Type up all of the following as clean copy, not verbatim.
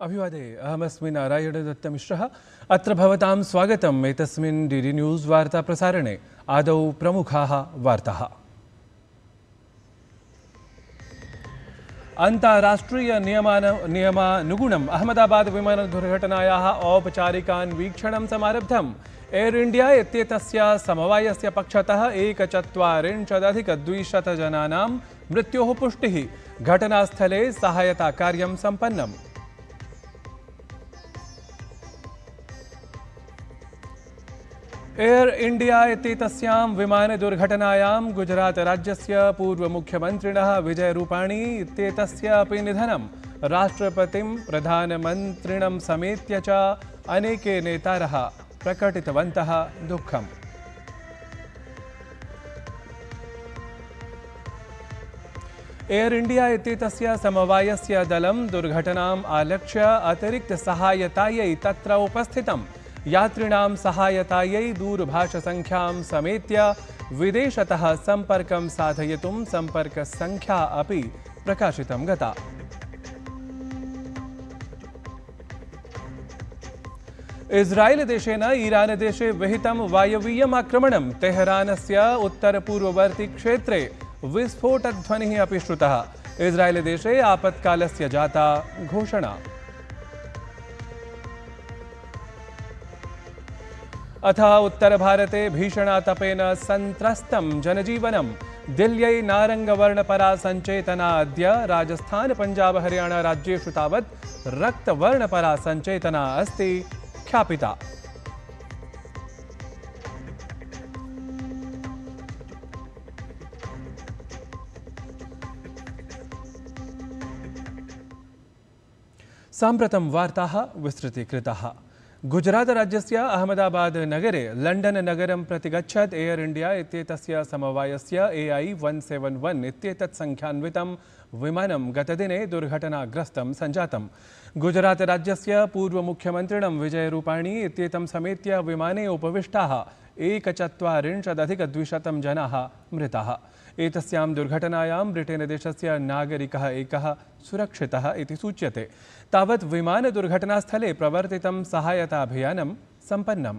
अभिवादे अहमस्मि नारायणदत्तमिश्रः। अत्र भवतां स्वागतम् एतस्मिन् डीडी न्यूज़ वार्ता प्रसारणे। आदौ प्रमुखाः वार्ताः। अन्ताराष्ट्रीय नियमानुगुणम् अहमदाबाद विमानदुर्घटनायाः औपचारिकान्वीक्षणं समारब्धम्। एयर इंडिया इत्येतस्य समवायस्य पक्षतः 1,40,200 जनानां मृत्योः पुष्टिः। घटनास्थले सहायताकार्यं सम्पन्नम्। एयर इंडिया इत्येतस्यां विमानदुर्घटनायां गुजरात राज्यस्य पूर्वमुख्यमन्त्रिणः विजय रूपाणी इत्येतस्य अपि निधनम्। राष्ट्रपतिं प्रधानमन्त्रिणं समेत्य च अनेके नेतारः प्रकटितवन्तः दुःखम्। एयर इंडिया इत्येतस्य समवायस्य दलं दुर्घटनाम् आलक्ष्य अतिरिक्तसहायतायै तत्र उपस्थितम्। यात्रिणां सहायतायै दूरभाषसङ्ख्यां समेत्य विदेशतः सम्पर्कं साधयितुं सम्पर्कसङ्ख्या अपि प्रकाशितं गता। इस्रायेल देशेन ईरान देशे विहितं वायवीयम् आक्रमणं। तेहरानस्य उत्तरपूर्ववर्ति क्षेत्रे विस्फोटध्वनिः अपि श्रुतः। इस्रायेल देशे आपत्कालस्य जाता घोषणा। अथ उत्तरभारते भीषणातपेन सन्त्रस्तं जनजीवनं। दिल्ल्यै नारङ्गवर्णपरा सञ्चेतना अद्य। राजस्थान पंजाब हरियाणा राज्येषु तावत् रक्तवर्णपरा सञ्चेतना अस्ति ख्यापिता। साम्प्रतं वार्ताः विस्तृतीकृताः। गुजरात राज्यस्य अहमदाबाद नगरे लण्डन नगरं प्रति गच्छत् एयर इंडिया इत्येतस्य समवायस्य AI-171 इत्येतत् संख्यान्वितं विमानं गतदिने दुर्घटनाग्रस्तं सञ्जातम्। गुजरात राज्यस्य पूर्वमुख्यमन्त्रिणं विजय रूपाणी इत्येतं समेत्य विमाने उपविष्टाः 1,40,200 जनाः मृताः। एतस्यां दुर्घटनायां ब्रिटेन देशस्य नागरिकः एकः सुरक्षितः इति सूच्यते। तावत् विमानदुर्घटनास्थले प्रवर्तितं सहायताभियानं सम्पन्नम्।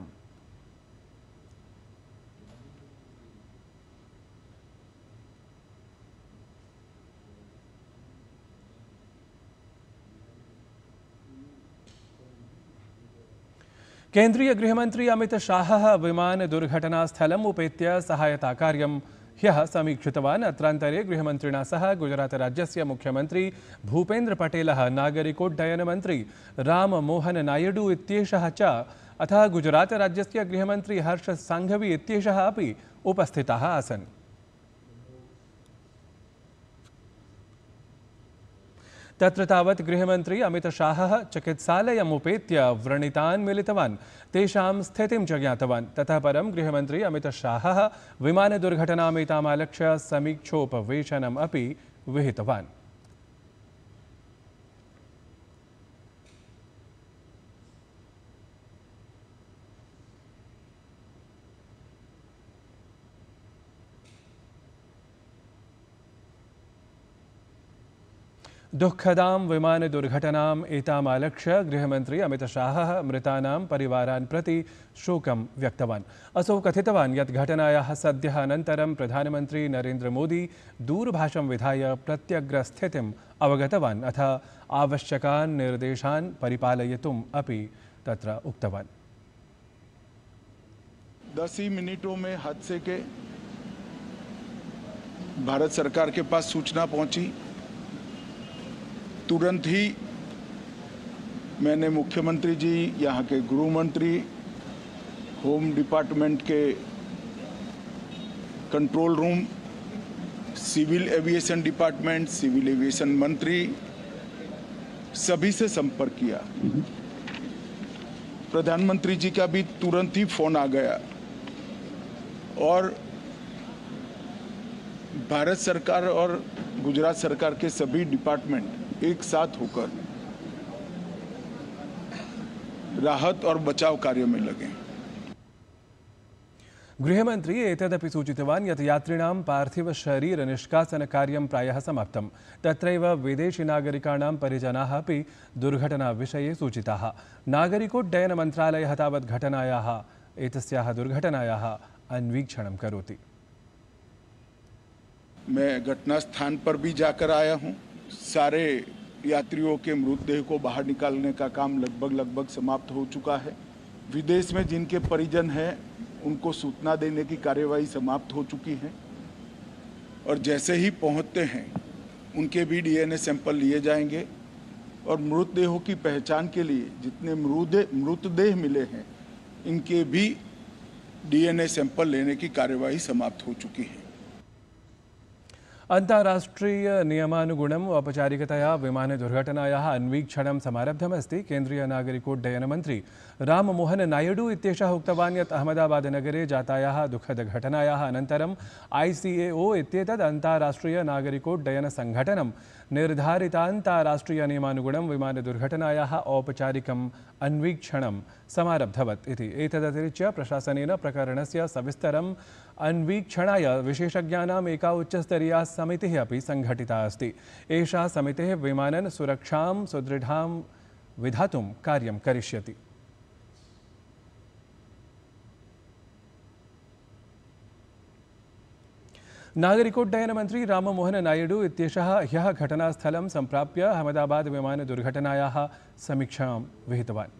केन्द्रीय गृहमन्त्री अमित शाहः विमानदुर्घटनास्थलम् उपेत्य सहायताकार्यं ह्यः समीक्षितवान्। अत्रान्तरे गृहमन्त्रिणा सह गुजरातराज्यस्य मुख्यमन्त्री भूपेन्द्र पटेलः, नागरिकोड्डयनमन्त्री राममोहन नायडू इत्येषः च अथ गुजरातराज्यस्य गृहमन्त्री हर्ष सांघवी इत्येषः अपि उपस्थिताः आसन्। तत्र तावत् गृहमन्त्री अमित शाहः चिकित्सालयम् उपेत्य व्रणितान् मिलितवान्, तेषां स्थितिं च ज्ञातवान्। ततः परं गृहमन्त्री अमित शाहः विमानदुर्घटनामेतामालक्ष्य समीक्षोपवेशनम् अपि विहितवान्। दुःखदां विमानदुर्घटनाम् एतामालक्ष्य गृहमन्त्री अमित शाहः मृतानां परिवारान् प्रति शोकं व्यक्तवान्। असौ कथितवान् यत् घटनायाः सद्यः अनन्तरं प्रधानमन्त्री नरेन्द्र मोदी दूरभाषं विधाय प्रत्यग्रस्थितिम् अवगतवान्, अथ आवश्यकान् निर्देशान् परिपालयितुम् अपि तत्र उक्तवान्। 10 ही मिनटों में हादसे के भारत सरकार के पास सूचना पहुंची। तुरंत ही मैंने मुख्यमंत्री जी, यहाँ के गृह मंत्री, होम डिपार्टमेंट के control room, civil aviation department, civil aviation मंत्री, सभी से संपर्क किया। प्रधानमंत्री जी का भी तुरंत ही फोन आ गया और भारत सरकार और गुजरात सरकार के सभी डिपार्टमेंट एक साथ होकर राहत और बचाव कार्य में लगे। गृहमन्त्री एतदपि सूचितवान् यत् यात्रिणां पार्थिवशरीरनिष्कासनकार्यं प्रायः समाप्तं। तत्रैव विदेशीनागरिकाणां परिजनाः अपि दुर्घटनाविषये सूचिताः। नागरिकोड्डयनमन्त्रालयः तावत् एतस्याः दुर्घटनायाः अन्वीक्षणं करोति। मैं घटना स्थान पर भी जाकर आया हूं। सारे यात्रियों के मृतदेह को बाहर निकालने का काम लगभग समाप्त हो चुका है। विदेश में जिनके परिजन हैं उनको सूचना देने की कार्यवाही समाप्त हो चुकी है और जैसे ही पहुंचते हैं उनके भी डीएनए सैंपल लिए जाएंगे और मृतदेहों की पहचान के लिए जितने मृतदेह मिले हैं इनके भी डीएनए सैंपल लेने की कार्यवाही समाप्त हो चुकी है। अन्ताराष्ट्रीय नियमानुगुणम् औपचारिकतया विमानदुर्घटनायाः अन्वीक्षणं समारब्धमस्ति। केन्द्रीय नागरिकोड्डयन मन्त्री राममोहन नायडू इत्येषः उक्तवान् यत् अहमदाबादनगरे जातायाः दुःखदघटनायाः अनन्तरं ICAO इत्येतद् अन्ताराष्ट्रीय नागरिकोड्डयनसङ्घटनं निर्धारितान्ताराष्ट्रीयनियमानुगुणं विमानदुर्घटनायाः औपचारिकम् अन्वीक्षणं समारब्धवत् इति। एतदतिरिच्य प्रशासनेन प्रकरणस्य सविस्तरम् अन्वीक्षणाय विशेषज्ञानाम् एका उच्चस्तरीया समितिः अपि संघटिता अस्ति। एषा समितिः विमानन सुरक्षां सुदृढां विधातुं कार्यं करिष्यति। नागरिकोड्डयन मंत्री राममोहन नायडू इत्येषः ह्यः घटनास्थलं सम्प्राप्य Ahmedabad विमानदुर्घटनायाः समीक्षां विहितवान्।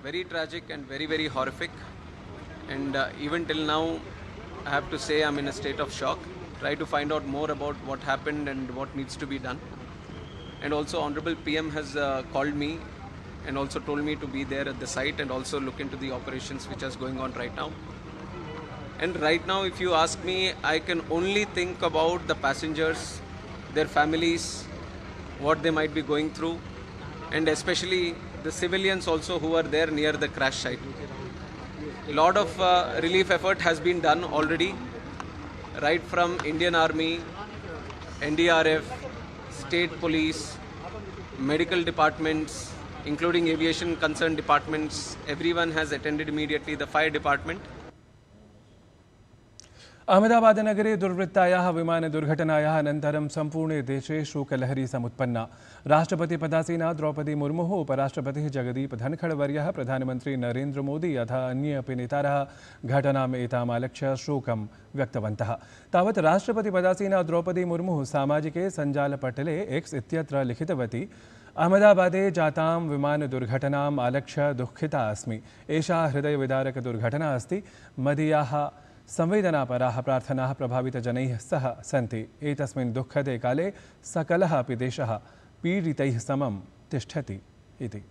Very tragic and very horrific, and even till now I have to say I'm in a state of shock. Try to find out more about what happened and what needs to be done. And also Honorable PM has called me and also told me to be there at the site and also look into the operations which is going on right now. And right now, if you ask me, I can only think about the passengers, their families, what they might be going through, and especially the civilians also who are there near the crash site. A lot of relief effort has been done already, right from Indian Army, NDRF, state police, medical departments, including aviation concerned departments. Everyone has attended immediately, the fire department. अहमदाबादनगरे दुर्वृत्तायाः विमानदुर्घटनायाः अनन्तरं सम्पूर्णे देशे शोकलहरी समुत्पन्ना। राष्ट्रपतिपदासीना द्रौपदी मुर्मुः, उपराष्ट्रपतिः जगदीप धनखडवर्यः, प्रधानमन्त्री नरेन्द्र मोदी तथा अन्ये अपि नेतारः घटनाम् एतामालक्ष्य शोकं व्यक्तवन्तः। तावत् राष्ट्रपतिपदासीना Draupadi मुर्मुः सामाजिके सञ्जालपटले X इत्यत्र लिखितवती, अहमदाबादे जातां विमानदुर्घटनाम् आलक्ष्य दुःखिता अस्मि। एषा हृदयविदारकदुर्घटना अस्ति। मदीयाः संवेदनापराः प्रार्थनाः प्रभावितजनैः सह सन्ति। एतस्मिन् दुःखदे काले सकलः अपि देशः पीडितैः समं तिष्ठति इति।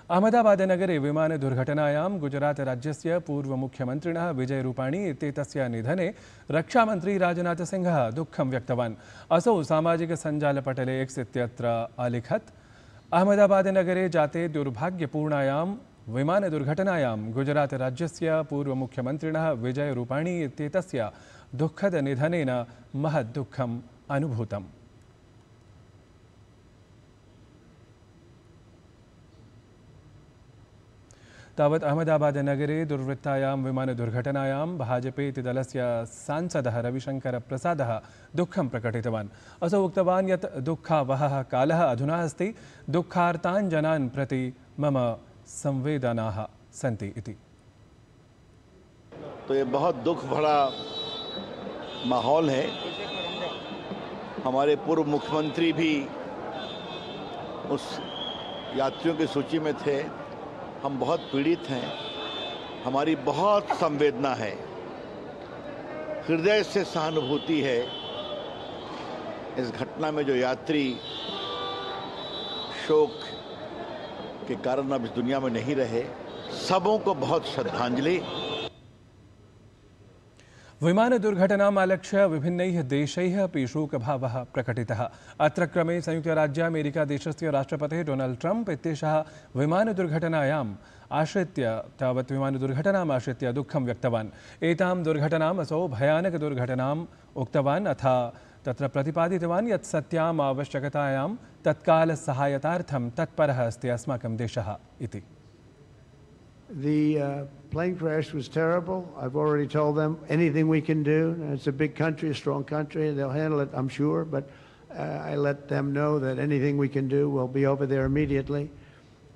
अहमदाबादनगरे विमानदुर्घटनायां गुजरातराज्यस्य पूर्वमुख्यमन्त्रिणः विजय रूपाणी इत्येतस्य निधने रक्षामन्त्री राजनाथसिंहः दुःखं व्यक्तवान्। असौ सामाजिकसञ्जालपटले X इत्यत्र अलिखत्, अहमदाबादनगरे जाते दुर्भाग्यपूर्णायां विमानदुर्घटनायां गुजरातराज्यस्य पूर्वमुख्यमन्त्रिणः विजय रूपाणी इत्येतस्य दुःखदनिधनेन महत् दुःखम् अनुभूतम्। तावत् अहमदाबादनगरे दुर्वृत्तायां विमानदुर्घटनायां भाजपेति दलस्य सांसदः रविशङ्करप्रसादः दुःखं प्रकटितवान्। असौ उक्तवान् यत् दुःखावहः कालः अधुना अस्ति। दुःखार्तान् जनान् प्रति मम संवेदनाः सन्ति इति। तो ये बहुत दुख भरा माहौल है। हमारे पूर्व मुख्यमंत्री भी उस यात्रियों की सूची में थे। हम बहुत पीड़ित हैं, हमारी बहुत संवेदना है, हृदय से सहानुभूति है। इस घटना में जो यात्री शोक के कारण अब इस दुनिया में नहीं रहे, सबों को बहुत श्रद्धांजलि। विमानदुर्घटनामालक्ष्य विभिन्नैः देशैः अपि शोकभावः प्रकटितः। अत्र क्रमे संयुक्तराज्यामेरिकादेशस्य राष्ट्रपतिः डोनाल्ड ट्रम्प इत्येषः विमानदुर्घटनाम् आश्रित्य दुःखं व्यक्तवान्। एतां दुर्घटनाम् असौ भयानकदुर्घटनाम् उक्तवान्। अथ तत्र प्रतिपादितवान् यत् सत्याम् आवश्यकतायां तत्कालसहायतार्थं तत्परः अस्ति अस्माकं देशः इति। The plane crash was terrible. I've already told them anything we can do. It's a big country, a strong country. They'll handle it, I'm sure. But I let them know that anything we can do, we'll be over there immediately.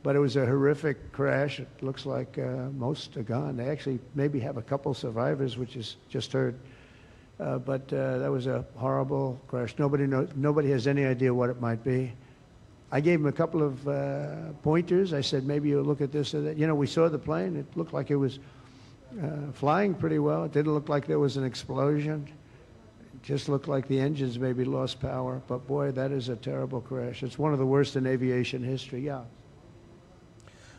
But it was a horrific crash. It looks like most are gone. They actually maybe have a couple survivors, which is just heard. But that was a horrible crash. Nobody has any idea what it might be. I gave him a couple of pointers. I said, maybe you'll look at this or that. You know, we saw the plane. It looked like it was flying pretty well. It didn't look like there was an explosion. It just looked like the engines maybe lost power. But boy, that is a terrible crash. It's one of the worst in aviation history, yeah.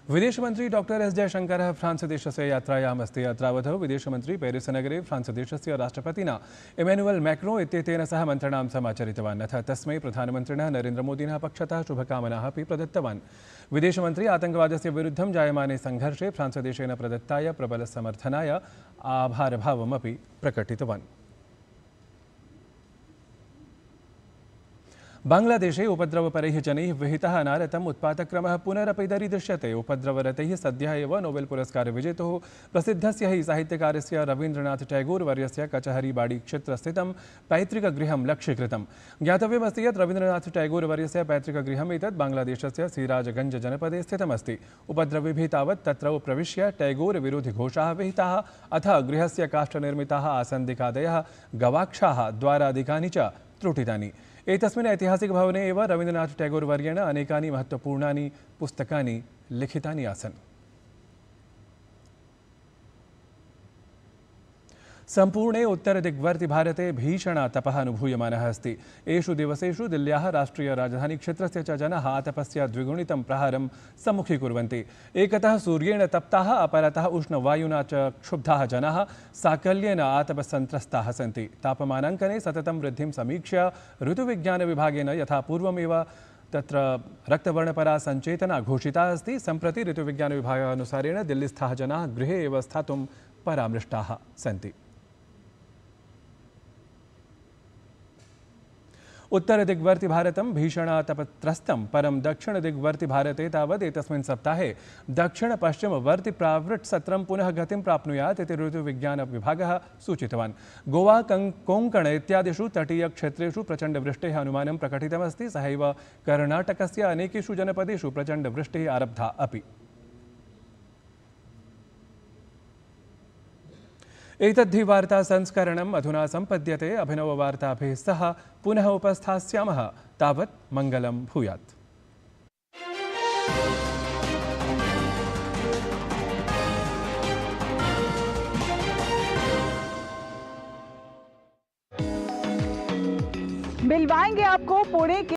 विदेशमन्त्री doctor S जयशंकरः फ्रान्सदेशस्य यात्रायाम् अस्ति। यात्रावधौ विदेशमन्त्री पेरिसनगरे फ्रान्सदेशस्य राष्ट्रपतिना इमैनुअल् Macron इत्येतेन सह मन्त्रणां समाचरितवान्। अथ तस्मै प्रधानमन्त्रिणः नरेन्द्रमोदिनः पक्षतः शुभकामनाः अपि प्रदत्तवान्। विदेशमन्त्री आतङ्कवादस्य विरुद्धं जायमाने संघर्षे फ्रान्सदेशेन प्रदत्ताय प्रबलसमर्थनाय आभारभावमपि प्रकटितवान्। बांग्लादेशे उपद्रवपरैः जनैः विहितः अनारतम् उत्पातक्रमः पुनरपि दरीदृश्यते। उपद्रवरतैः सद्यः एव नोबेल् पुरस्कारविजेतुः प्रसिद्धस्य हि साहित्यकारस्य रवीन्द्रनाथ टैगोर् वर्यस्य कचहरीबाड़ी क्षेत्रस्थितं पैतृकगृहं लक्ष्यीकृतम्। ज्ञातव्यमस्ति यत् रवीन्द्रनाथ टैगोर् वर्यस्य पैतृकगृहम् एतत् बांग्लादेशस्य सिराजगंज जनपदे स्थितमस्ति। उपद्रविभिः तावत् तत्र प्रविश्य टैगोर् विरोधि घोषाः विहिताः। अथ गृहस्य काष्ठनिर्मिताः आसन्दिकादयः गवाक्षाः द्वारादिकानि च त्रुटितानि। एतस्मिन् ऐतिहासिकभवने एव रवीन्द्रनाथ टैगोर् वर्येण अनेकानि महत्त्वपूर्णानि पुस्तकानि लिखितानि आसन्। सम्पूर्णे उत्तरदिग्वर्ति भारते भीषणतपः अनुभूयमानः अस्ति। एषु दिवसेषु दिल्ल्याः राष्ट्रियराजधानीक्षेत्रस्य च जनाः आतपस्य द्विगुणितं प्रहारं सम्मुखीकुर्वन्ति। एकतः सूर्येण तप्ताः, अपरतः उष्णवायुना च क्षुब्धाः जनाः साकल्येन आतपसन्त्रस्ताः सन्ति। तापमानाङ्कने सततं वृद्धिं समीक्ष्य ऋतुविज्ञानविभागेन यथा पूर्वमेव तत्र रक्तवर्णपरा सञ्चेतना घोषिता अस्ति। सम्प्रति ऋतुविज्ञानविभागानुसारेण दिल्लीस्थाः जनाः गृहे एव स्थातुं परामृष्टाः सन्ति। उत्तरदिग्वर्ति भारतं भीषणतपत्रस्तं, परं दक्षिणदिग्वर्ति भारते तावत् एतस्मिन् सप्ताहे दक्षिणपश्चिमवर्ति प्रावृट्सत्रं पुनः गतिं प्राप्नुयात् इति ऋतुविज्ञानविभागः सूचितवान्। गोवा कोङ्कण इत्यादिषु तटीयक्षेत्रेषु प्रचण्डवृष्टेः अनुमानं प्रकटितमस्ति। सहैव कर्णाटकस्य अनेकेषु जनपदेषु प्रचण्डवृष्टिः आरब्धा अपि। एतद्धि वार्ता संस्करणम् अधुना सम्पद्यते। अभिनववार्ताभिः सह पुनः उपस्थास्यामः। तावत् मङ्गलं भूयात्। मिलवाएंगे आपको पुणे के